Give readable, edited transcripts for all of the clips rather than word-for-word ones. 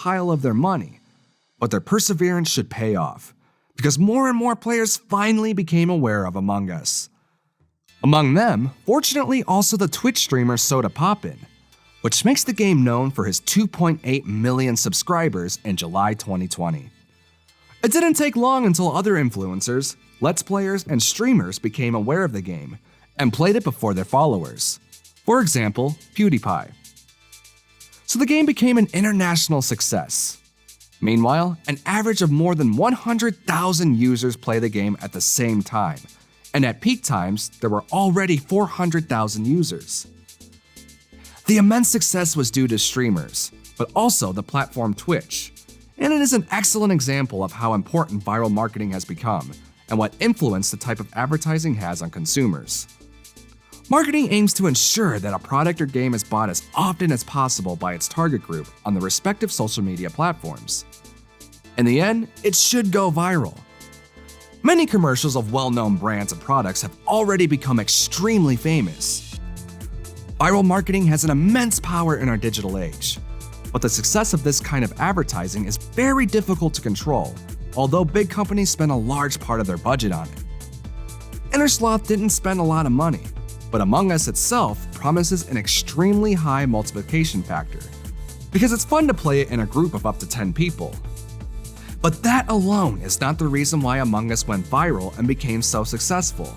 pile of their money, but their perseverance should pay off, because more and more players finally became aware of Among Us. Among them, fortunately, also the Twitch streamer Soda Poppin', which makes the game known for his 2.8 million subscribers in July 2020. It didn't take long until other influencers, Let's Players, and streamers became aware of the game and played it before their followers. For example, PewDiePie. So the game became an international success. Meanwhile, an average of more than 100,000 users play the game at the same time, and at peak times, there were already 400,000 users. The immense success was due to streamers, but also the platform Twitch, and it is an excellent example of how important viral marketing has become and what influence the type of advertising has on consumers. Marketing aims to ensure that a product or game is bought as often as possible by its target group on the respective social media platforms. In the end, it should go viral. Many commercials of well-known brands and products have already become extremely famous. Viral marketing has an immense power in our digital age, but the success of this kind of advertising is very difficult to control, although big companies spend a large part of their budget on it. InnerSloth didn't spend a lot of money, but Among Us itself promises an extremely high multiplication factor, because it's fun to play it in a group of up to 10 people. But that alone is not the reason why Among Us went viral and became so successful.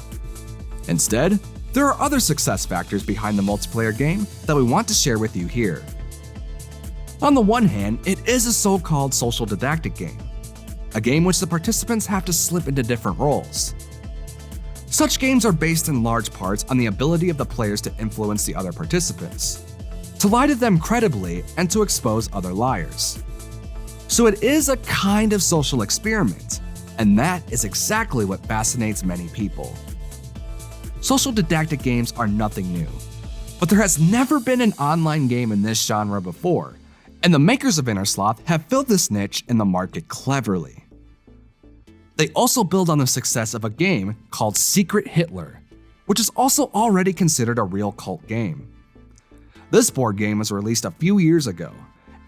Instead, there are other success factors behind the multiplayer game that we want to share with you here. On the one hand, it is a so-called social didactic game, a game which the participants have to slip into different roles. Such games are based in large parts on the ability of the players to influence the other participants, to lie to them credibly, and to expose other liars. So it is a kind of social experiment, and that is exactly what fascinates many people. Social didactic games are nothing new, but there has never been an online game in this genre before, and the makers of InnerSloth have filled this niche in the market cleverly. They also build on the success of a game called Secret Hitler, which is also already considered a real cult game. This board game was released a few years ago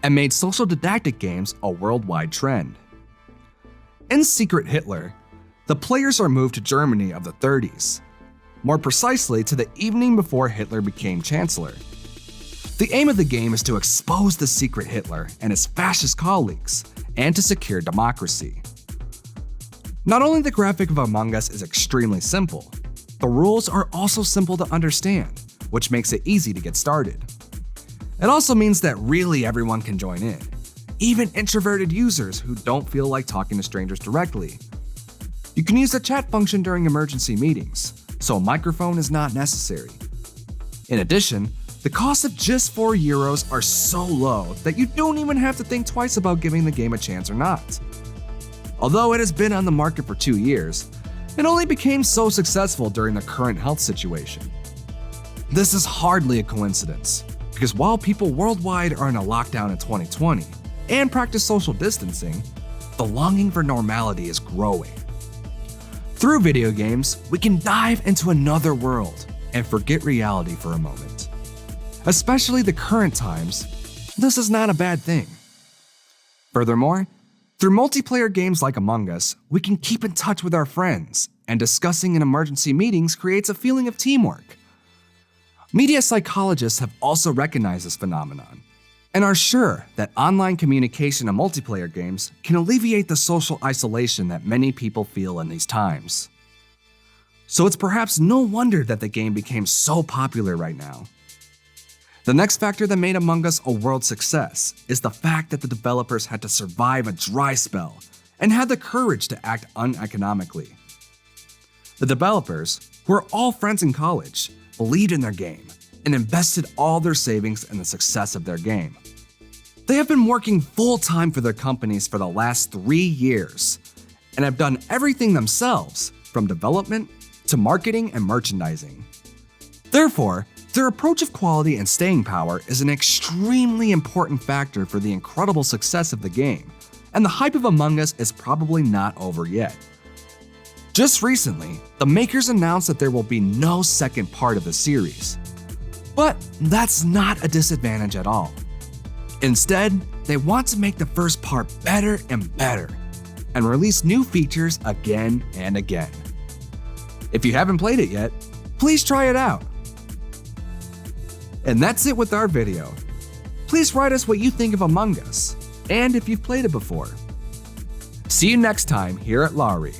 and made social didactic games a worldwide trend. In Secret Hitler, the players are moved to Germany of the 30s, more precisely to the evening before Hitler became chancellor. The aim of the game is to expose the secret Hitler and his fascist colleagues, and to secure democracy. Not only the graphic of Among Us is extremely simple, the rules are also simple to understand, which makes it easy to get started. It also means that really everyone can join in, even introverted users who don't feel like talking to strangers directly. You can use the chat function during emergency meetings, so a microphone is not necessary. In addition, the cost of just €4 are so low that you don't even have to think twice about giving the game a chance or not. Although it has been on the market for 2 years, it only became so successful during the current health situation. This is hardly a coincidence, because while people worldwide are in a lockdown in 2020 and practice social distancing, the longing for normality is growing. Through video games, we can dive into another world and forget reality for a moment. Especially the current times, this is not a bad thing. Furthermore, through multiplayer games like Among Us, we can keep in touch with our friends, and discussing in emergency meetings creates a feeling of teamwork. Media psychologists have also recognized this phenomenon, and are sure that online communication in multiplayer games can alleviate the social isolation that many people feel in these times. So it's perhaps no wonder that the game became so popular right now. The next factor that made Among Us a world success is the fact that the developers had to survive a dry spell and had the courage to act uneconomically. The developers, who are all friends in college, believed in their game and invested all their savings in the success of their game. They have been working full-time for their companies for the last 3 years and have done everything themselves, from development to marketing and merchandising. Therefore, their approach of quality and staying power is an extremely important factor for the incredible success of the game, and the hype of Among Us is probably not over yet. Just recently, the makers announced that there will be no second part of the series. But that's not a disadvantage at all. Instead, they want to make the first part better and better, and release new features again and again. If you haven't played it yet, please try it out. And that's it with our video. Please write us what you think of Among Us, and if you've played it before. See you next time here at Lowry.